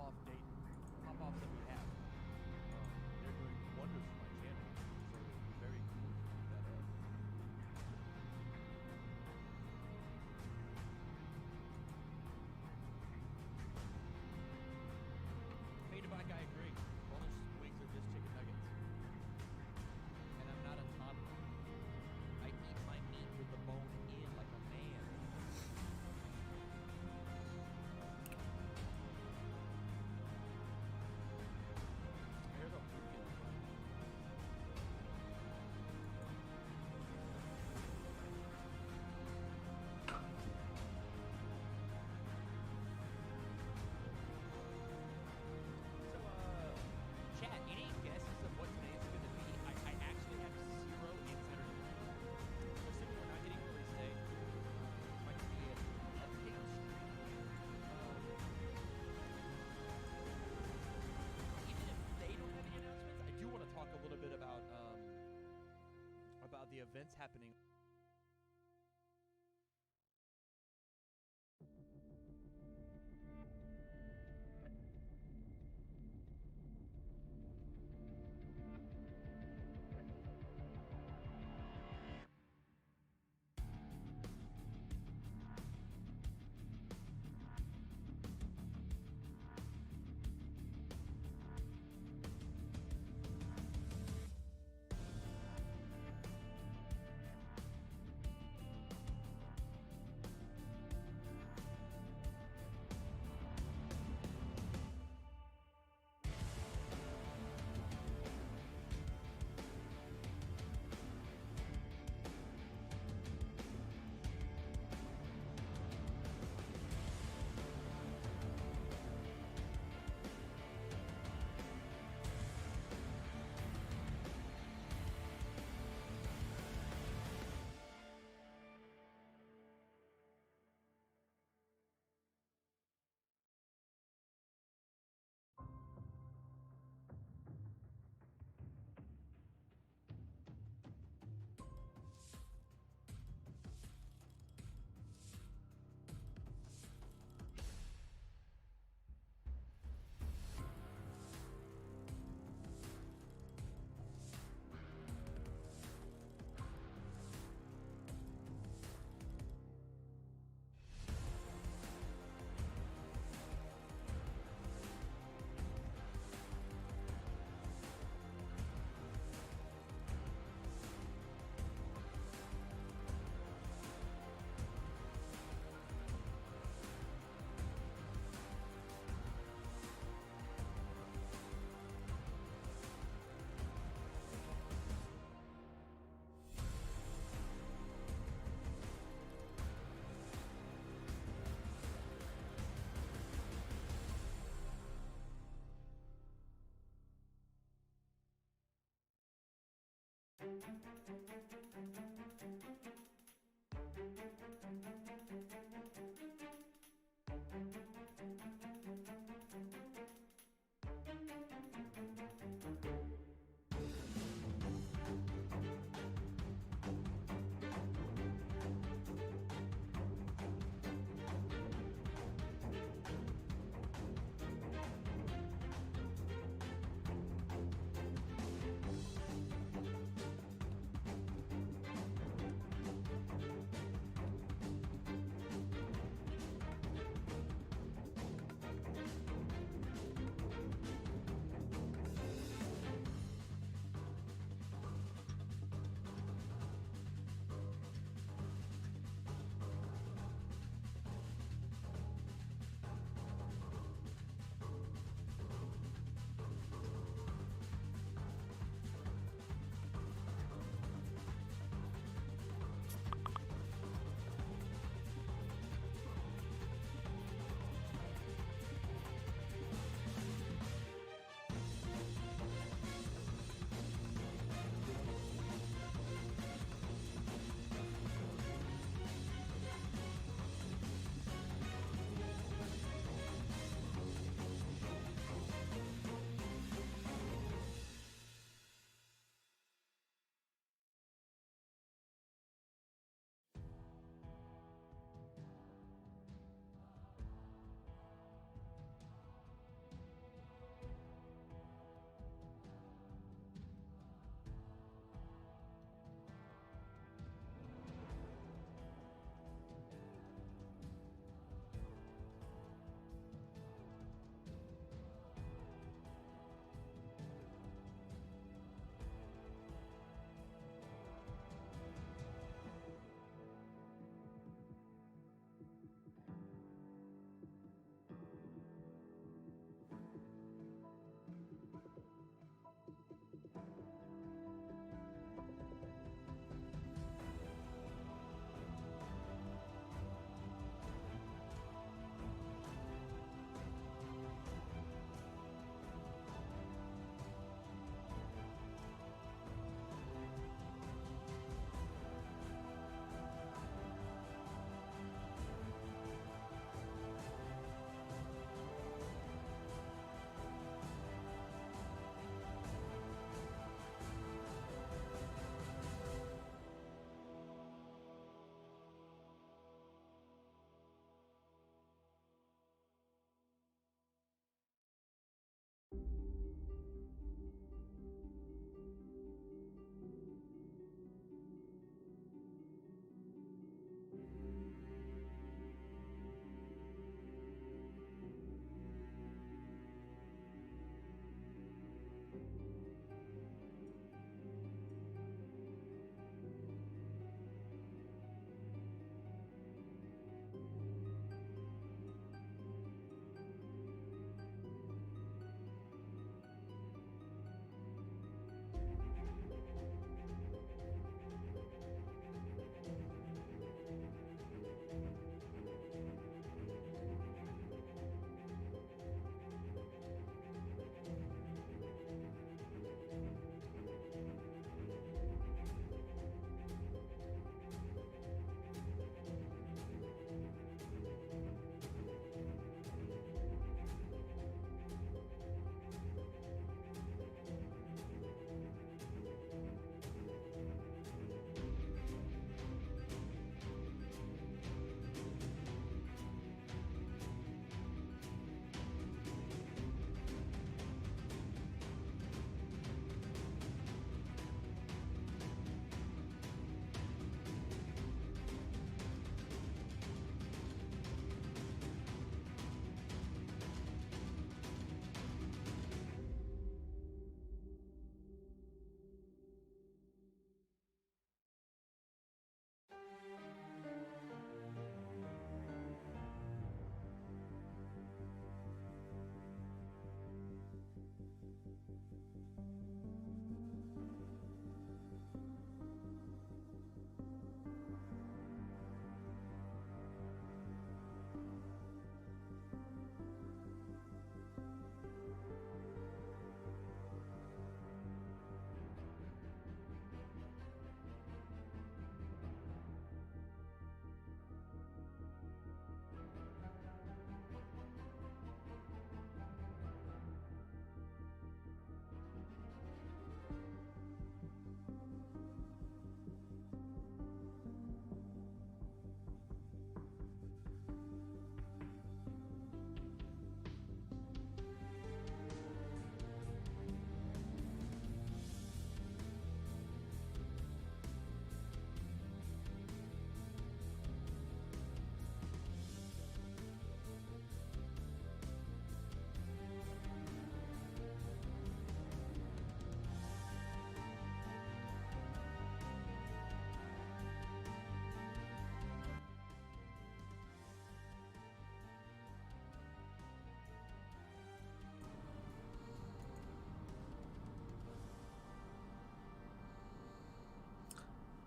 pop-off date, pop-offs that we have. They're doing wonders for my channel, so it would be very cool to keep that up. Hey, Devak, I agree. Boneless wings are just chicken nuggets. And I'm not a toddler. I eat my meat with the bone in like a man. Here's a freaking chat, any guesses of what today's going to be? I actually have zero insider information. Assuming we're not getting release day, might be a take stream. Even if they don't have any announcements, I do want to talk a little bit about the events happening.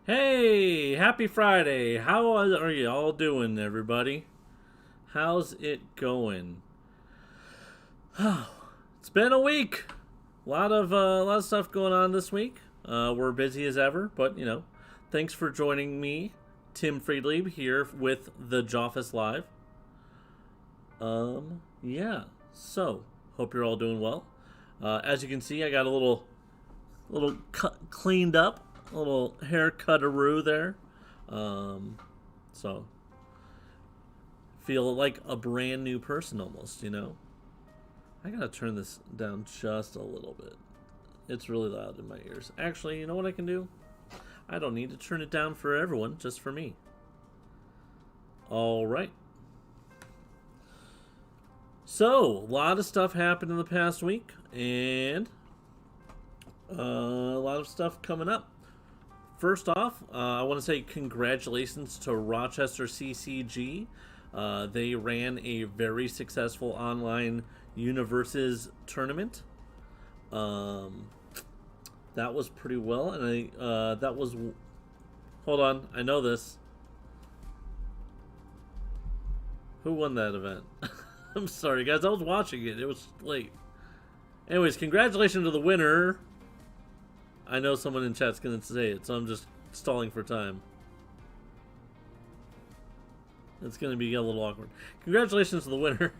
Hey, happy Friday. How are you all doing, everybody? How's it going? It's been a week. A lot of stuff going on this week. We're busy as ever, but thanks for joining me, Tim Friedlieb, here with the Joffice Live. Yeah. So, hope you're all doing well. As you can see, I got a little cleaned up, a little haircut-a-roo there. So feel like a brand new person almost. I gotta turn this down just a little bit. It's really loud in my ears. Actually, you know what I can do? I don't need to turn it down for everyone, just for me. All right. So, a lot of stuff happened in the past week, and a lot of stuff coming up. First off, I want to say congratulations to Rochester CCG. They ran a very successful online universes tournament. That was pretty well, and that was. Hold on, I know this. Who won that event? I'm sorry, guys. I was watching it. It was late. Anyways, congratulations to the winner. I know someone in chat's going to say it, so I'm just stalling for time. It's going to be a little awkward. Congratulations to the winner.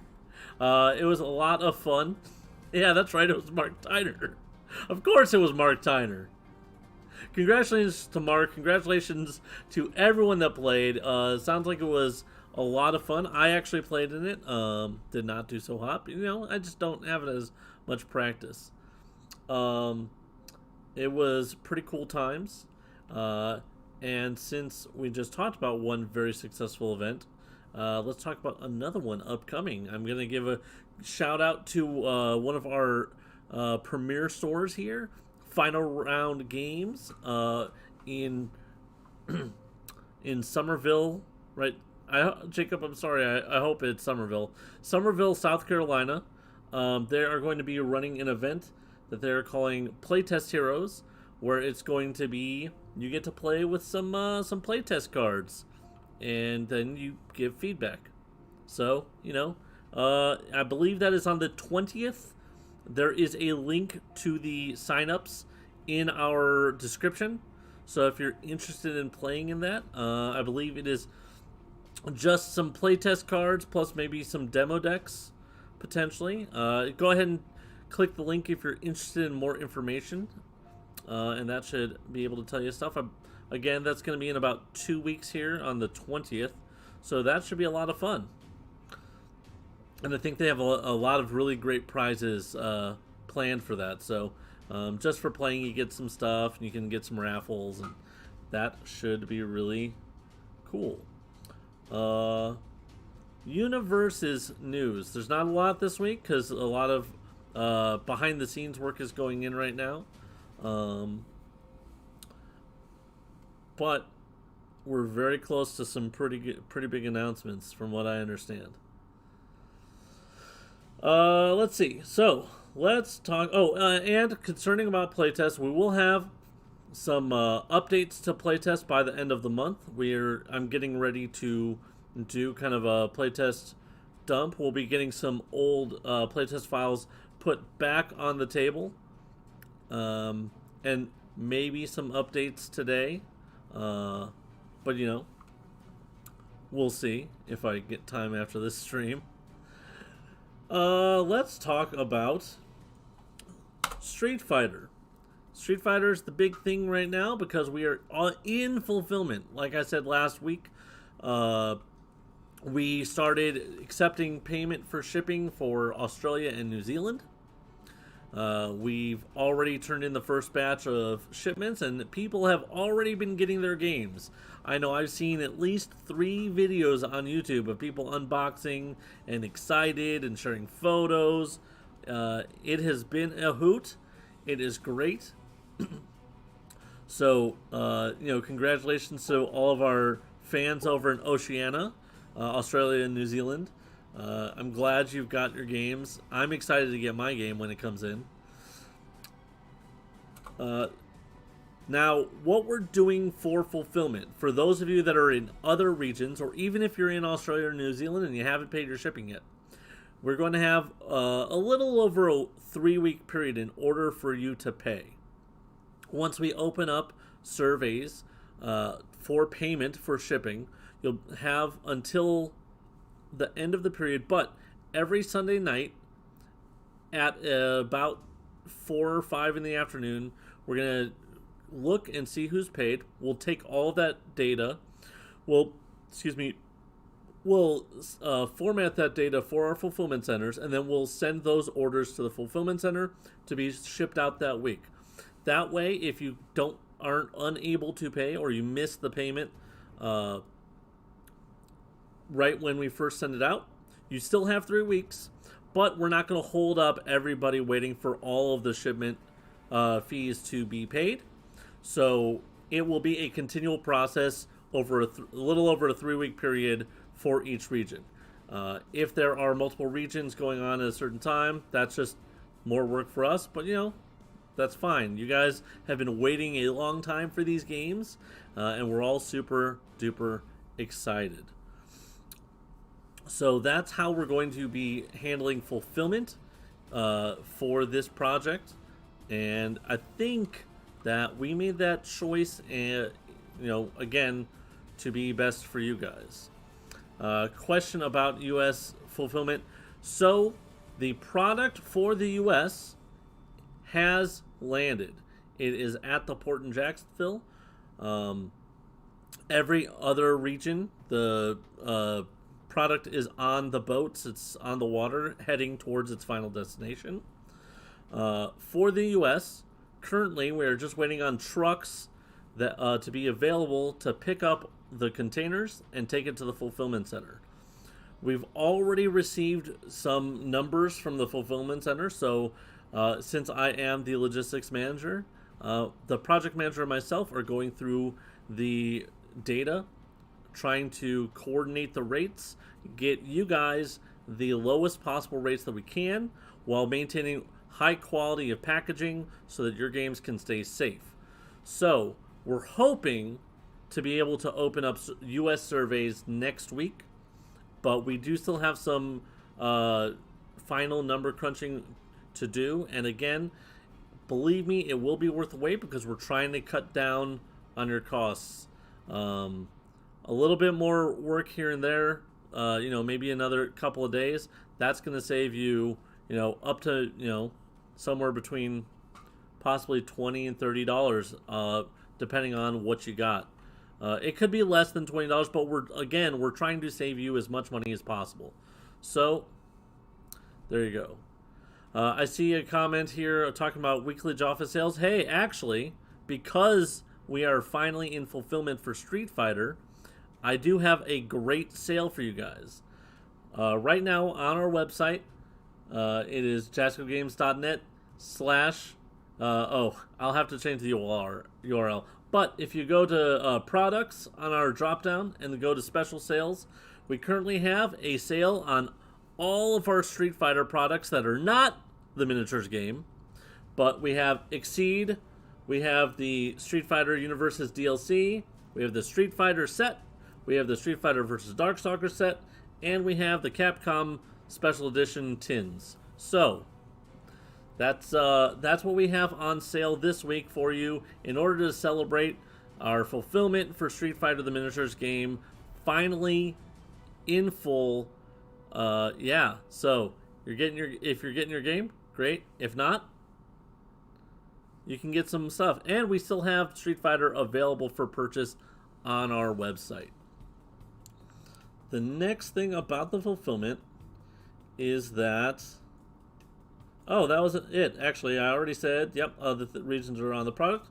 It was a lot of fun. Yeah, that's right. It was Mark Tyner. Of course it was Mark Tyner. Congratulations to Mark. Congratulations to everyone that played. Sounds like it was a lot of fun. I actually played in it. Did not do so hot. I just don't have it as much practice. It was pretty cool times. And since we just talked about one very successful event, let's talk about another one upcoming. I'm going to give a shout out to one of our premier stores here, finalround.games, in in Somerville, right? Jacob, I'm sorry. I hope it's Somerville, South Carolina. They are going to be running an event that they're calling Playtest Heroes, where it's going to be you get to play with some playtest cards, and then you give feedback. So I believe that is on the 20th. There is a link to the signups in our description. So if you're interested in playing in that, I believe it is just some playtest cards plus maybe some demo decks potentially. Go ahead and click the link if you're interested in more information, and that should be able to tell you stuff. Again, that's going to be in about 2 weeks here on the 20th, so that should be a lot of fun. And I think they have a lot of really great prizes planned for that. So just for playing, you get some stuff, and you can get some raffles, and that should be really cool. Universes news. There's not a lot this week because a lot of behind the scenes work is going in right now. But we're very close to some pretty big announcements from what I understand. Let's see. So let's talk. And concerning about playtest, we will have some updates to playtest by the end of the month. I'm getting ready to do kind of a playtest dump. We'll be getting some old playtest files put back on the table, and maybe some updates today. But we'll see if I get time after this stream. Let's talk about Street Fighter. Street Fighter is the big thing right now because we are in fulfillment. Like I said last week, we started accepting payment for shipping for Australia and New Zealand. We've already turned in the first batch of shipments, and people have already been getting their games. I know I've seen at least 3 videos on YouTube of people unboxing and excited and sharing photos. It has been a hoot. It is great. So, congratulations to all of our fans over in Oceania, Australia and New Zealand. I'm glad you've got your games. I'm excited to get my game when it comes in. Now, what we're doing for fulfillment, for those of you that are in other regions, or even if you're in Australia or New Zealand and you haven't paid your shipping yet, we're going to have a little over a 3-week period in order for you to pay. Once we open up surveys for payment for shipping, you'll have until the end of the period, but every Sunday night at about 4 or 5 in the afternoon, we're going to look and see who's paid. We'll take all of that data. We'll format that data for our fulfillment centers, and then we'll send those orders to the fulfillment center to be shipped out that week. That way, if you aren't unable to pay, or you miss the payment right when we first send it out, you still have 3 weeks, but we're not going to hold up everybody waiting for all of the shipment fees to be paid. So it will be a continual process over a little over a 3-week period for each region. If there are multiple regions going on at a certain time, that's just more work for us, but that's fine. You guys have been waiting a long time for these games, and we're all super duper excited. So that's how we're going to be handling fulfillment for this project, and I think that we made that choice, and again, to be best for you guys. Question about U.S. fulfillment. So the product for the U.S. has landed. It is at the port in Jacksonville. Every other region, the product is on the boats. It's on the water, heading towards its final destination. For the U.S., currently, we're just waiting on trucks that to be available to pick up the containers and take it to the fulfillment center. We've already received some numbers from the fulfillment center, so since I am the logistics manager, the project manager and myself are going through the data, trying to coordinate the rates, get you guys the lowest possible rates that we can, while maintaining high quality of packaging so that your games can stay safe. So we're hoping to be able to open up U.S. surveys next week, but we do still have some final number crunching to do. And again, believe me, it will be worth the wait because we're trying to cut down on your costs. A little bit more work here and there, maybe another couple of days. That's going to save you, up to, somewhere between possibly $20 and $30, depending on what you got. It could be less than $20, but we're trying to save you as much money as possible. So there you go. I see a comment here talking about weekly Joffice sales. Hey, actually, because we are finally in fulfillment for Street Fighter, I do have a great sale for you guys. Right now on our website, it is jascogames.net/ I'll have to change the URL. But if you go to products on our dropdown and go to special sales, we currently have a sale on all of our Street Fighter products that are not the miniatures game. But we have Exceed, we have the Street Fighter Universes DLC, we have the Street Fighter set, we have the Street Fighter vs. Darkstalker set, and we have the Capcom Special Edition tins. So that's what we have on sale this week for you in order to celebrate our fulfillment for Street Fighter the Miniatures game finally in full. So if you're getting your game, great. If not, you can get some stuff. And we still have Street Fighter available for purchase on our website. The next thing about the fulfillment is that... Oh, that was it. Actually, I already said, yep, the regions are on the product.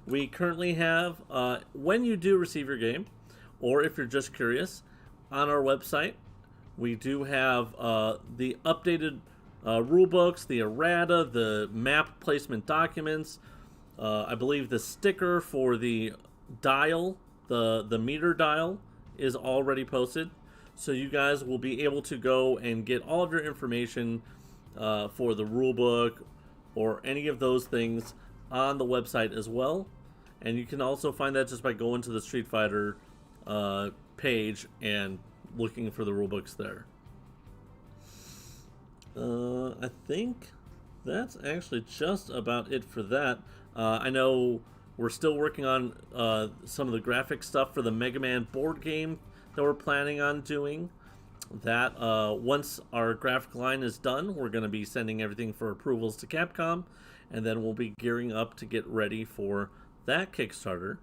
We currently have, when you do receive your game, or if you're just curious, on our website, we do have the updated rule books, the errata, the map placement documents, I believe the sticker for the dial, the meter dial, is already posted. So you guys will be able to go and get all of your information for the rule book or any of those things on the website as well. and you can also find that just by going to the Street Fighter page and looking for the rulebooks there. I think that's actually just about it for that. I know we're still working on some of the graphic stuff for the Mega Man board game that we're planning on doing. That once our graphic line is done, we're going to be sending everything for approvals to Capcom, and then we'll be gearing up to get ready for that Kickstarter.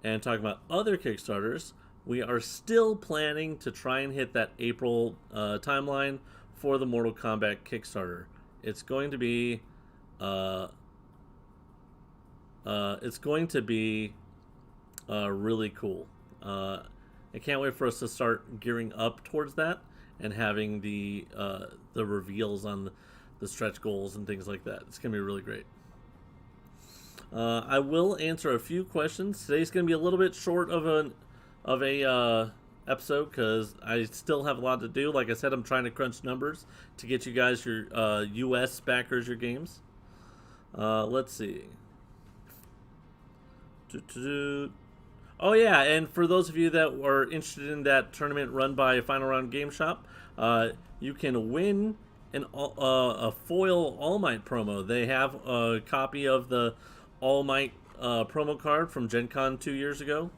And talking about other Kickstarters, we are still planning to try and hit that April timeline for the Mortal Kombat Kickstarter. It's going to be really cool. I can't wait for us to start gearing up towards that and having the reveals on the stretch goals and things like that. It's gonna be really great. I will answer a few questions. Today's gonna be a little bit short of a episode because I still have a lot to do. Like I said, I'm trying to crunch numbers to get you guys your U.S. backers your games. Let's see. Oh yeah, and for those of you that are interested in that tournament run by Final Round Game Shop, you can win a foil All Might promo. They have a copy of the All Might promo card from Gen Con 2 years ago,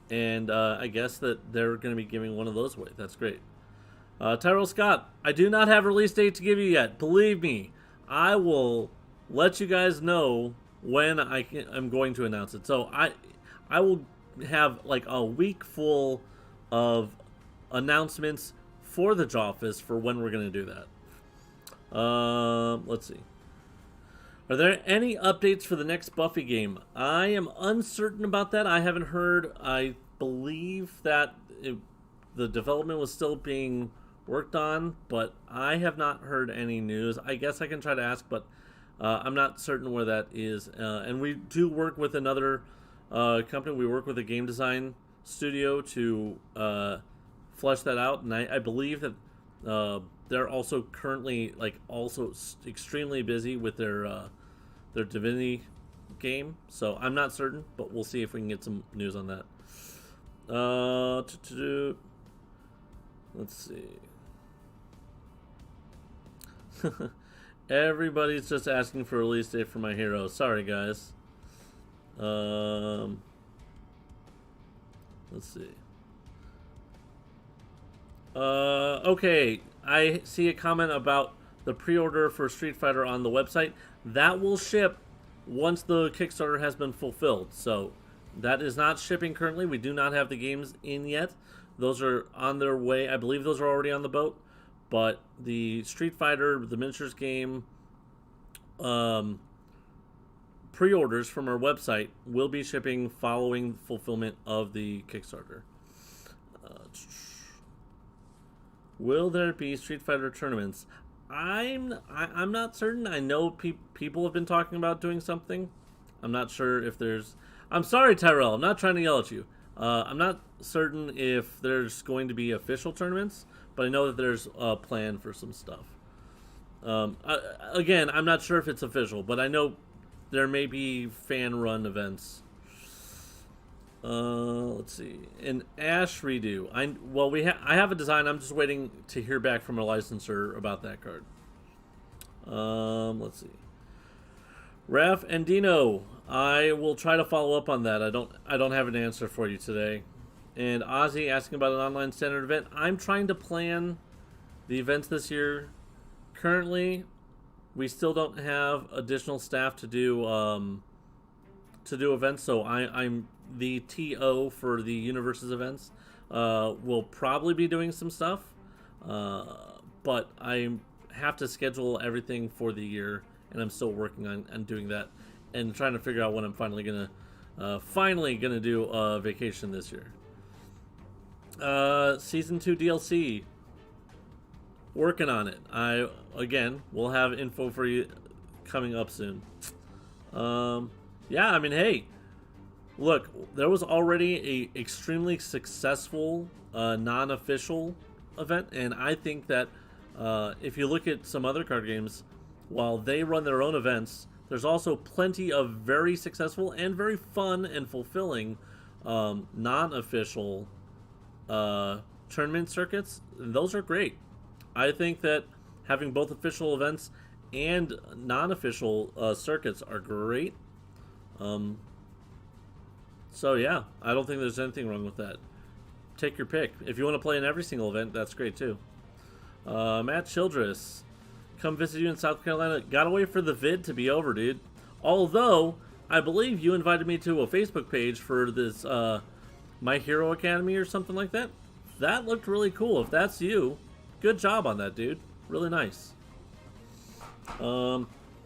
and I guess that they're going to be giving one of those away. That's great. Tyrell Scott, I do not have a release date to give you yet. Believe me, I will let you guys know when I'm going to announce it. So I will have like a week full of announcements for the Joffice for when we're going to do that. Let's see. Are there any updates for the next Buffy game? I am uncertain about that. I haven't heard. I believe that the development was still being worked on, but I have not heard any news. I guess I can try to ask, but I'm not certain where that is. And we do work with another company. We work with a game design studio to flesh that out, and I believe that they're also currently extremely busy with their Divinity game. So I'm not certain, but we'll see if we can get some news on that. Let's see. Everybody's just asking for a release date for my hero. Sorry, guys. Let's see. Okay, I see a comment about the pre-order for Street Fighter on the website. That will ship once the Kickstarter has been fulfilled. So that is not shipping currently. We do not have the games in yet. Those are on their way. I believe those are already on the boat. But the Street Fighter, the miniatures game, pre-orders from our website will be shipping following fulfillment of the Kickstarter. Will there be Street Fighter tournaments? I'm not certain. I know people have been talking about doing something. I'm not sure if there's... I'm sorry, Tyrell. I'm not trying to yell at you. I'm not certain if there's going to be official tournaments, but I know that there's a plan for some stuff. Again, I'm not sure if it's official, but I know there may be fan-run events. Let's see. An Ash redo. I have a design. I'm just waiting to hear back from a licensor about that card. Let's see. Raph and Dino. I will try to follow up on that. I don't have an answer for you today. And Ozzy asking about an online standard event. I'm trying to plan the events this year. Currently, we still don't have additional staff to do events, so I'm the TO for the Universes events. Will probably be doing some stuff, but I have to schedule everything for the year, and I'm still working on doing that and trying to figure out when I'm finally gonna do a vacation this year. Season 2 DLC. Working on it. We'll have info for you coming up soon. Yeah, I mean, hey, look, there was already a extremely successful non-official event, and I think that if you look at some other card games, while they run their own events, there's also plenty of very successful and very fun and fulfilling non-official tournament circuits. And those are great. I think that having both official events and non-official circuits are great. So yeah, I don't think there's anything wrong with that. Take your pick. If you want to play in every single event, that's great too. Matt Childress, come visit you in South Carolina. Gotta wait for the vid to be over, dude. Although, I believe you invited me to a Facebook page for this My Hero Academy or something like that. That looked really cool. If that's you, good job on that, dude. Really nice.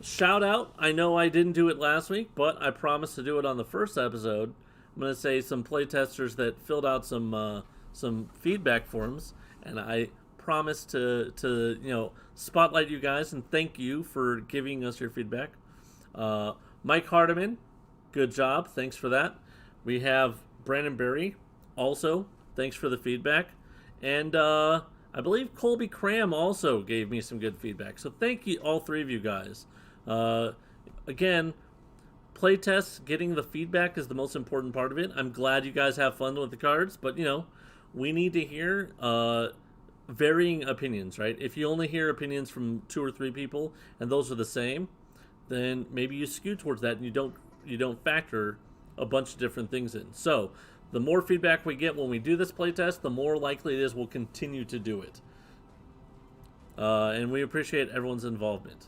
Shout out. I know I didn't do it last week, but I promised to do it on the first episode. I'm going to say some playtesters that filled out some feedback forms, and I promised to spotlight you guys and thank you for giving us your feedback. Mike Hardiman, good job. Thanks for that. We have Brandon Berry, also thanks for the feedback, and I believe Colby Cram also gave me some good feedback. So thank you, all three of you guys. Again, playtests, getting the feedback is the most important part of it. I'm glad you guys have fun with the cards, but we need to hear varying opinions, right? If you only hear opinions from 2 or 3 people and those are the same, then maybe you skew towards that and you don't factor a bunch of different things in. So the more feedback we get when we do this playtest, the more likely it is we'll continue to do it. And we appreciate everyone's involvement.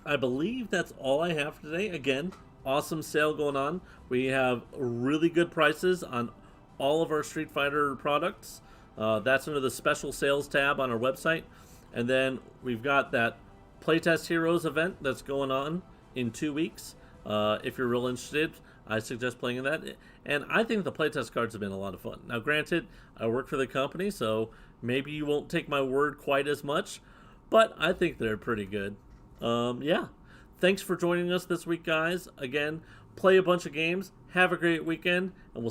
I believe that's all I have for today. Again, awesome sale going on. We have really good prices on all of our Street Fighter products. That's under the special sales tab on our website. And then we've got that Playtest Heroes event that's going on in 2 weeks. If you're real interested, I suggest playing in that. And I think the playtest cards have been a lot of fun. Now, granted, I work for the company, so maybe you won't take my word quite as much, but I think they're pretty good. Yeah. Thanks for joining us this week, guys. Again, play a bunch of games. Have a great weekend, and we'll